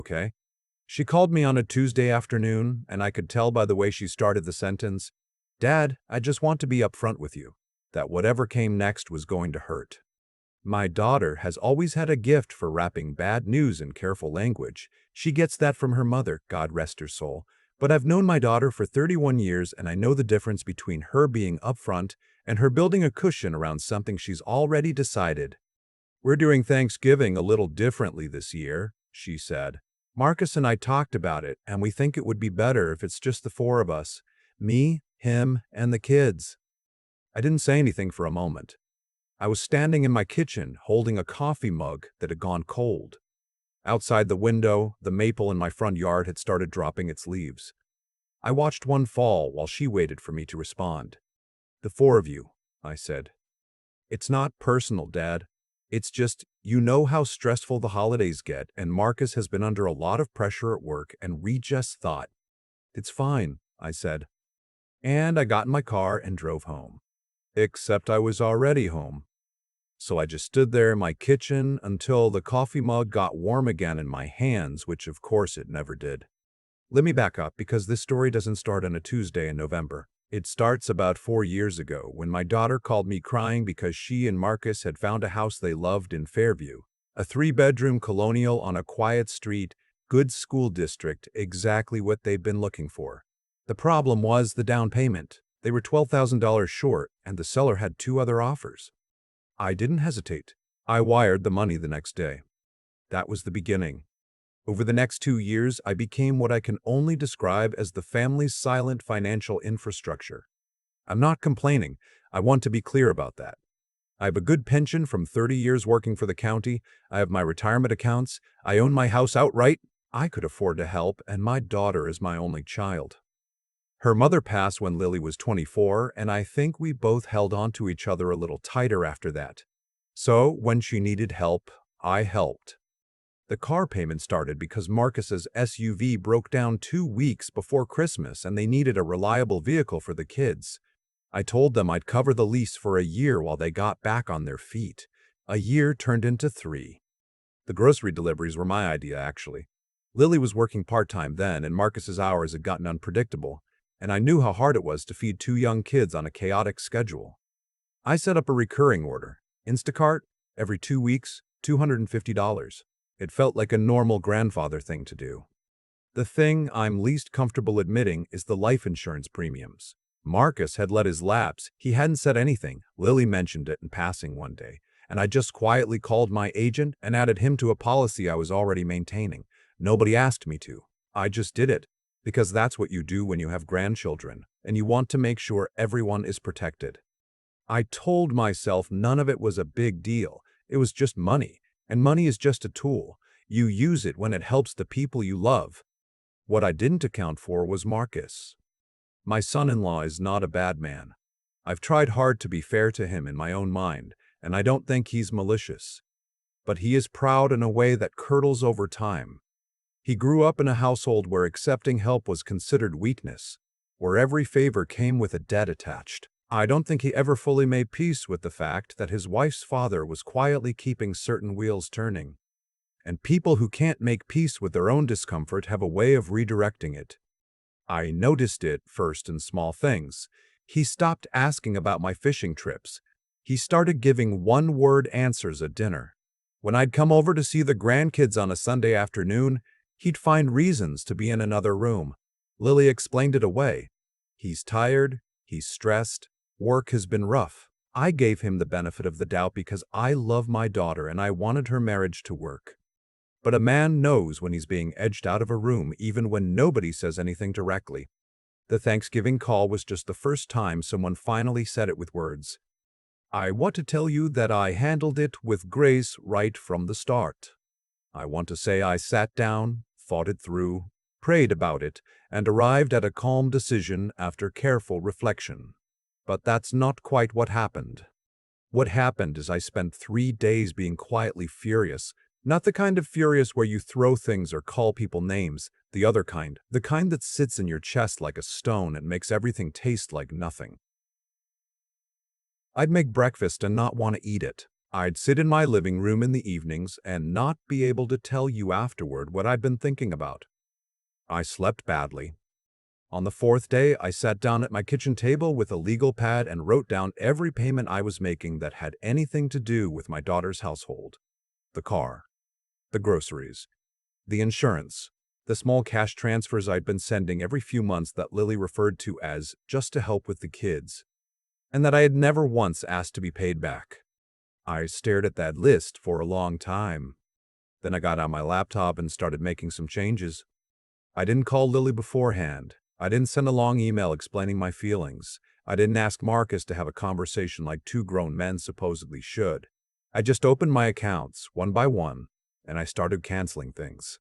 okay? She called me on a Tuesday afternoon, and I could tell by the way she started the sentence, "Dad, I just want to be upfront with you," that whatever came next was going to hurt. My daughter has always had a gift for wrapping bad news in careful language. She gets that from her mother, God rest her soul. But I've known my daughter for 31 years, and I know the difference between her being upfront and her building a cushion around something she's already decided. "We're doing Thanksgiving a little differently this year," she said. "Marcus and I talked about it, and we think it would be better if it's just the four of us. Me, him, and the kids." I didn't say anything for a moment. I was standing in my kitchen, holding a coffee mug that had gone cold. Outside the window, the maple in my front yard had started dropping its leaves. I watched one fall while she waited for me to respond. "The four of you," I said. "It's not personal, Dad. It's just, you know how stressful the holidays get, and Marcus has been under a lot of pressure at work, and we just thought." "It's fine," I said. And I got in my car and drove home. Except I was already home. So I just stood there in my kitchen until the coffee mug got warm again in my hands, which of course it never did. Let me back up, because this story doesn't start on a Tuesday in November. It starts about 4 years ago when my daughter called me crying because she and Marcus had found a house they loved in Fairview, a 3-bedroom colonial on a quiet street, good school district, exactly what they'd been looking for. The problem was the down payment. They were $12,000 short, and the seller had 2 other offers. I didn't hesitate. I wired the money the next day. That was the beginning. Over the next 2 years, I became what I can only describe as the family's silent financial infrastructure. I'm not complaining. I want to be clear about that. I have a good pension from 30 years working for the county. I have my retirement accounts. I own my house outright. I could afford to help, and my daughter is my only child. Her mother passed when Lily was 24, and I think we both held on to each other a little tighter after that. So, when she needed help, I helped. The car payment started because Marcus's SUV broke down 2 weeks before Christmas, and they needed a reliable vehicle for the kids. I told them I'd cover the lease for a year while they got back on their feet. A year turned into 3. The grocery deliveries were my idea, actually. Lily was working part-time then, and Marcus's hours had gotten unpredictable, and I knew how hard it was to feed 2 young kids on a chaotic schedule. I set up a recurring order. Instacart, every 2 weeks, $250. It felt like a normal grandfather thing to do. The thing I'm least comfortable admitting is the life insurance premiums. Marcus had let his lapse. He hadn't said anything. Lily mentioned it in passing one day, and I just quietly called my agent and added him to a policy I was already maintaining. Nobody asked me to. I just did it. Because that's what you do when you have grandchildren, and you want to make sure everyone is protected. I told myself none of it was a big deal. It was just money, and money is just a tool. You use it when it helps the people you love. What I didn't account for was Marcus. My son-in-law is not a bad man. I've tried hard to be fair to him in my own mind, and I don't think he's malicious. But he is proud in a way that curdles over time. He grew up in a household where accepting help was considered weakness, where every favor came with a debt attached. I don't think he ever fully made peace with the fact that his wife's father was quietly keeping certain wheels turning. And people who can't make peace with their own discomfort have a way of redirecting it. I noticed it first in small things. He stopped asking about my fishing trips. He started giving one-word answers at dinner. When I'd come over to see the grandkids on a Sunday afternoon, he'd find reasons to be in another room. Lily explained it away. He's tired, he's stressed, work has been rough. I gave him the benefit of the doubt because I love my daughter and I wanted her marriage to work. But a man knows when he's being edged out of a room even when nobody says anything directly. The Thanksgiving call was just the first time someone finally said it with words. I want to tell you that I handled it with grace right from the start. I want to say I sat down, thought it through, prayed about it, and arrived at a calm decision after careful reflection. But that's not quite what happened. What happened is I spent 3 days being quietly furious, not the kind of furious where you throw things or call people names, the other kind, the kind that sits in your chest like a stone and makes everything taste like nothing. I'd make breakfast and not want to eat it. I'd sit in my living room in the evenings and not be able to tell you afterward what I'd been thinking about. I slept badly. On the fourth day, I sat down at my kitchen table with a legal pad and wrote down every payment I was making that had anything to do with my daughter's household. The car, the groceries, the insurance, the small cash transfers I'd been sending every few months that Lily referred to as just to help with the kids, and that I had never once asked to be paid back. I stared at that list for a long time. Then I got out my laptop and started making some changes. I didn't call Lily beforehand. I didn't send a long email explaining my feelings. I didn't ask Marcus to have a conversation like two grown men supposedly should. I just opened my accounts, one by one, and I started canceling things.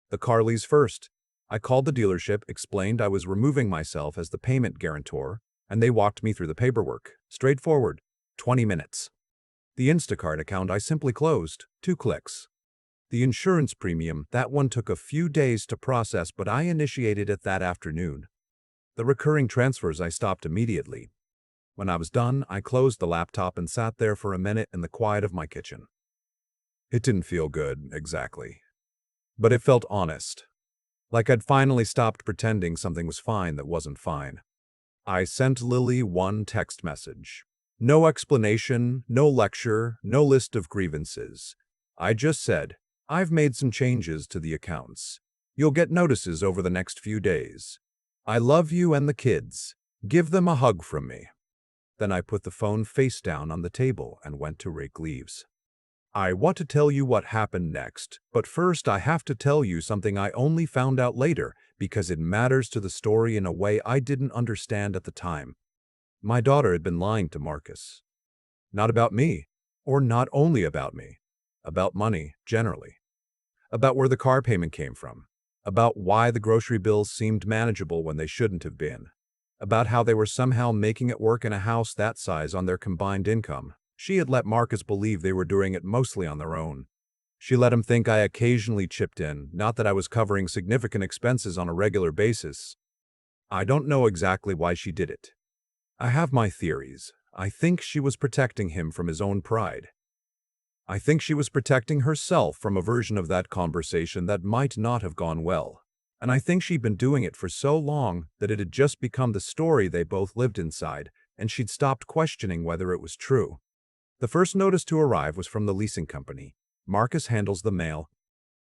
The car lease first. I called the dealership, explained I was removing myself as the payment guarantor, and they walked me through the paperwork. Straightforward. 20 minutes. The Instacart account I simply closed. 2 clicks. The insurance premium, that one took a few days to process, but I initiated it that afternoon. The recurring transfers I stopped immediately. When I was done, I closed the laptop and sat there for a minute in the quiet of my kitchen. It didn't feel good, exactly. But it felt honest. Like I'd finally stopped pretending something was fine that wasn't fine. I sent Lily one text message. No explanation, no lecture, no list of grievances. I just said, I've made some changes to the accounts. You'll get notices over the next few days. I love you and the kids. Give them a hug from me. Then I put the phone face down on the table and went to rake leaves. I want to tell you what happened next, but first I have to tell you something I only found out later because it matters to the story in a way I didn't understand at the time. My daughter had been lying to Marcus. Not about me, or not only about me, about money generally, about where the car payment came from, about why the grocery bills seemed manageable when they shouldn't have been, about how they were somehow making it work in a house that size on their combined income. She had let Marcus believe they were doing it mostly on their own. She let him think I occasionally chipped in, not that I was covering significant expenses on a regular basis. I don't know exactly why she did it. I have my theories. I think she was protecting him from his own pride. I think she was protecting herself from a version of that conversation that might not have gone well. And I think she'd been doing it for so long that it had just become the story they both lived inside, and she'd stopped questioning whether it was true. The first notice to arrive was from the leasing company. Marcus handles the mail.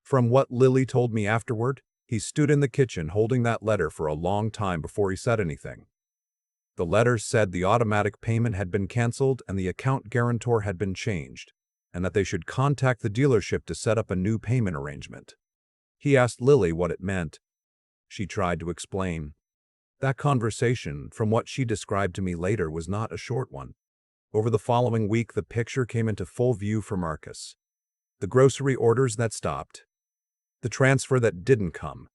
From what Lily told me afterward, he stood in the kitchen holding that letter for a long time before he said anything. The letter said the automatic payment had been canceled and the account guarantor had been changed, and that they should contact the dealership to set up a new payment arrangement. He asked Lily what it meant. She tried to explain. That conversation, from what she described to me later, was not a short one. Over the following week, the picture came into full view for Marcus. The grocery orders that stopped. The transfer that didn't come.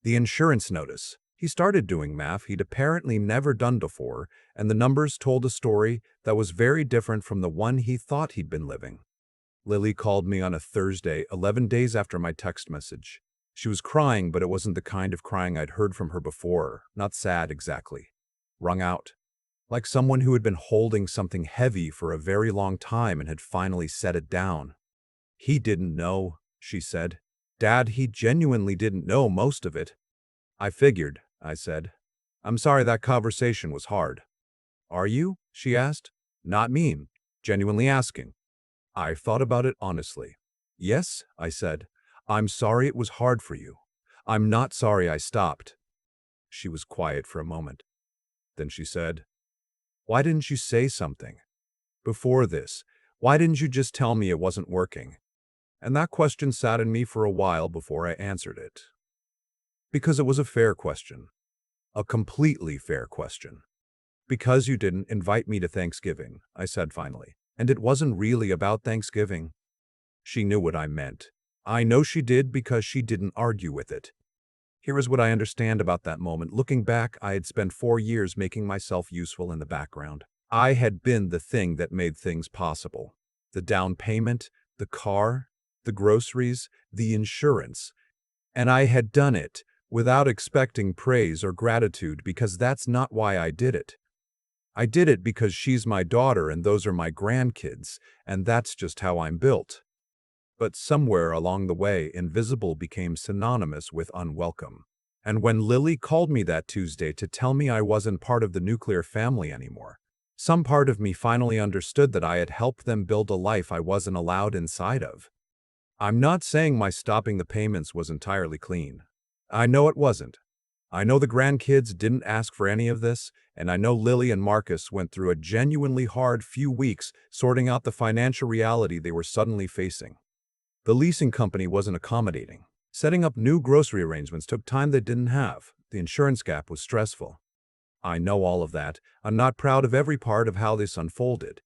The insurance notice. He started doing math he'd apparently never done before, and the numbers told a story that was very different from the one he thought he'd been living. Lily called me on a Thursday, 11 days after my text message. She was crying, but it wasn't the kind of crying I'd heard from her before, not sad exactly. Wrung out. Like someone who had been holding something heavy for a very long time and had finally set it down. He didn't know, she said. Dad, he genuinely didn't know most of it. I figured, I said. I'm sorry that conversation was hard. Are you? She asked. Not mean, genuinely asking. I thought about it honestly. Yes, I said. I'm sorry it was hard for you. I'm not sorry I stopped. She was quiet for a moment. Then she said, why didn't you say something? Before this, why didn't you just tell me it wasn't working? And that question sat in me for a while before I answered it. Because it was a fair question. A completely fair question. Because you didn't invite me to Thanksgiving, I said finally. And it wasn't really about Thanksgiving. She knew what I meant. I know she did because she didn't argue with it. Here is what I understand about that moment. Looking back, I had spent 4 years making myself useful in the background. I had been the thing that made things possible. The down payment, the car, the groceries, the insurance. And I had done it without expecting praise or gratitude because that's not why I did it. I did it because she's my daughter and those are my grandkids, and that's just how I'm built. But somewhere along the way, invisible became synonymous with unwelcome. And when Lily called me that Tuesday to tell me I wasn't part of the nuclear family anymore, some part of me finally understood that I had helped them build a life I wasn't allowed inside of. I'm not saying my stopping the payments was entirely clean. I know it wasn't. I know the grandkids didn't ask for any of this, and I know Lily and Marcus went through a genuinely hard few weeks sorting out the financial reality they were suddenly facing. The leasing company wasn't accommodating. Setting up new grocery arrangements took time they didn't have. The insurance gap was stressful. I know all of that. I'm not proud of every part of how this unfolded.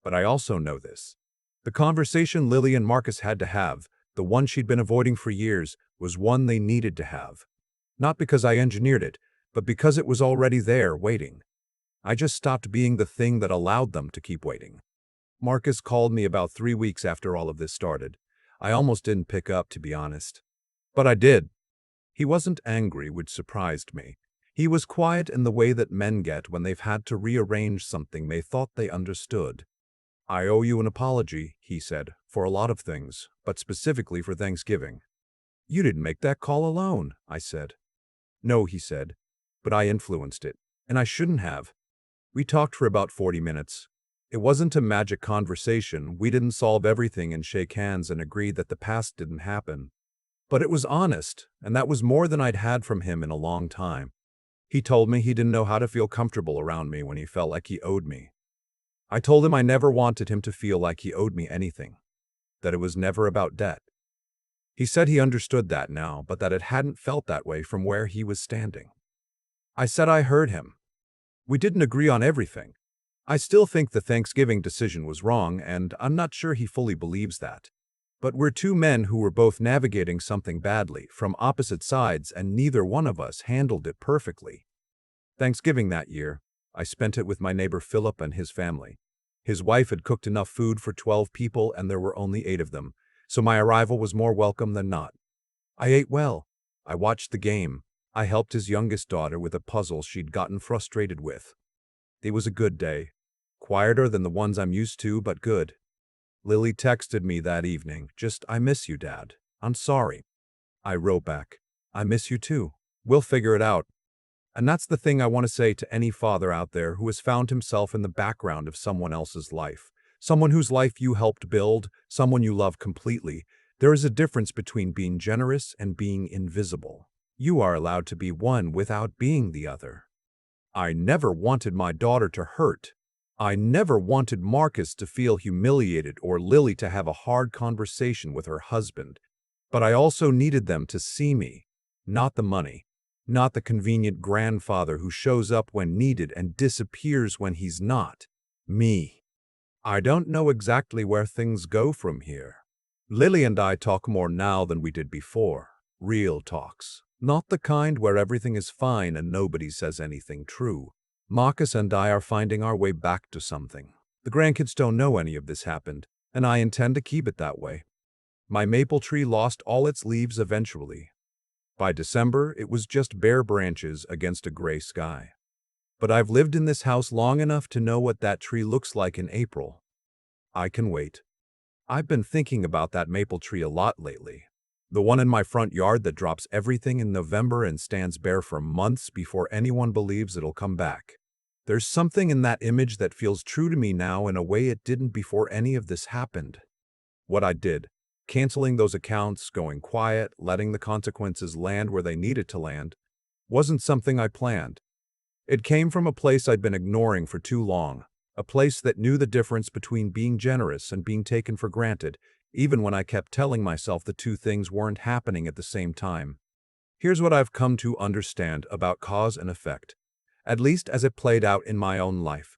But I also know this. The conversation Lily and Marcus had to have, the one she'd been avoiding for years, was one they needed to have. Not because I engineered it, but because it was already there, waiting. I just stopped being the thing that allowed them to keep waiting. Marcus called me about 3 weeks after all of this started. I almost didn't pick up, to be honest. But I did. He wasn't angry, which surprised me. He was quiet in the way that men get when they've had to rearrange something they thought they understood. I owe you an apology, he said, for a lot of things, but specifically for Thanksgiving. You didn't make that call alone, I said. No, he said, but I influenced it, and I shouldn't have. We talked for about 40 minutes. It wasn't a magic conversation. We didn't solve everything and shake hands and agree that the past didn't happen. But it was honest, and that was more than I'd had from him in a long time. He told me he didn't know how to feel comfortable around me when he felt like he owed me. I told him I never wanted him to feel like he owed me anything, that it was never about debt. He said he understood that now, but that it hadn't felt that way from where he was standing. I said I heard him. We didn't agree on everything. I still think the Thanksgiving decision was wrong, and I'm not sure he fully believes that. But we're two men who were both navigating something badly, from opposite sides, and neither one of us handled it perfectly. Thanksgiving that year, I spent it with my neighbor Philip and his family. His wife had cooked enough food for 12 people, and there were only 8 of them, so my arrival was more welcome than not. I ate well. I watched the game. I helped his youngest daughter with a puzzle she'd gotten frustrated with. It was a good day. Quieter than the ones I'm used to, but good. Lily texted me that evening, just, I miss you, Dad. I'm sorry. I wrote back, I miss you too. We'll figure it out. And that's the thing I want to say to any father out there who has found himself in the background of someone else's life. Someone whose life you helped build, someone you love completely. There is a difference between being generous and being invisible. You are allowed to be one without being the other. I never wanted my daughter to hurt. I never wanted Marcus to feel humiliated or Lily to have a hard conversation with her husband. But I also needed them to see me, not the money, not the convenient grandfather who shows up when needed and disappears when he's not. Me. I don't know exactly where things go from here. Lily and I talk more now than we did before. Real talks. Not the kind where everything is fine and nobody says anything true. Marcus and I are finding our way back to something. The grandkids don't know any of this happened, and I intend to keep it that way. My maple tree lost all its leaves eventually. By December, it was just bare branches against a gray sky. But I've lived in this house long enough to know what that tree looks like in April. I can wait. I've been thinking about that maple tree a lot lately. The one in my front yard that drops everything in November and stands bare for months before anyone believes it'll come back. There's something in that image that feels true to me now in a way it didn't before any of this happened. What I did, canceling those accounts, going quiet, letting the consequences land where they needed to land, wasn't something I planned. It came from a place I'd been ignoring for too long, a place that knew the difference between being generous and being taken for granted, even when I kept telling myself the two things weren't happening at the same time. Here's what I've come to understand about cause and effect, at least as it played out in my own life.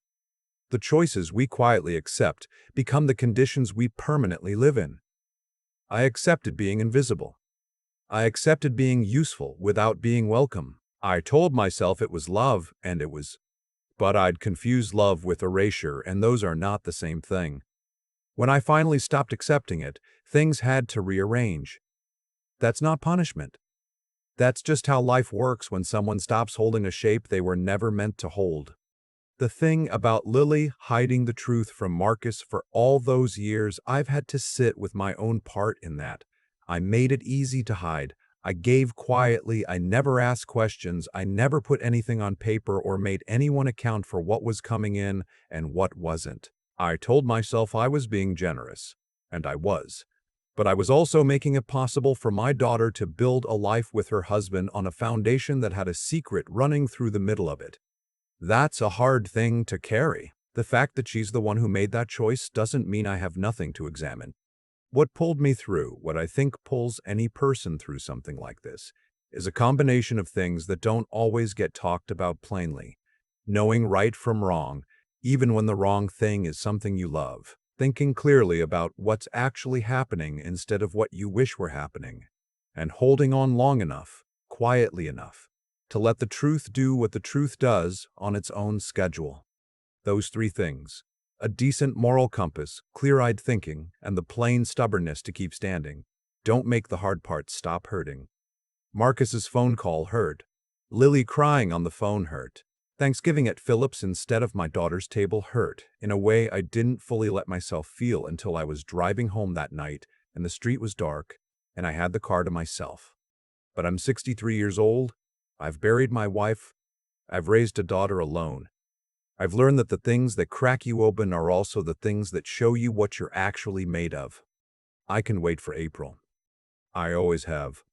The choices we quietly accept become the conditions we permanently live in. I accepted being invisible. I accepted being useful without being welcome. I told myself it was love, and it was. But I'd confused love with erasure, and those are not the same thing. When I finally stopped accepting it, things had to rearrange. That's not punishment. That's just how life works when someone stops holding a shape they were never meant to hold. The thing about Lily hiding the truth from Marcus for all those years, I've had to sit with my own part in that. I made it easy to hide. I gave quietly. I never asked questions. I never put anything on paper or made anyone account for what was coming in and what wasn't. I told myself I was being generous, and I was. But I was also making it possible for my daughter to build a life with her husband on a foundation that had a secret running through the middle of it. That's a hard thing to carry. The fact that she's the one who made that choice doesn't mean I have nothing to examine. What pulled me through, what I think pulls any person through something like this, is a combination of things that don't always get talked about plainly. Knowing right from wrong, even when the wrong thing is something you love. Thinking clearly about what's actually happening instead of what you wish were happening. And holding on long enough, quietly enough, to let the truth do what the truth does on its own schedule. Those three things: a decent moral compass, clear-eyed thinking, and the plain stubbornness to keep standing, don't make the hard parts stop hurting. Marcus's phone call hurt. Lily crying on the phone hurt. Thanksgiving at Philip's instead of my daughter's table hurt, in a way I didn't fully let myself feel until I was driving home that night and the street was dark and I had the car to myself. But I'm 63 years old. I've buried my wife. I've raised a daughter alone. I've learned that the things that crack you open are also the things that show you what you're actually made of. I can wait for April. I always have.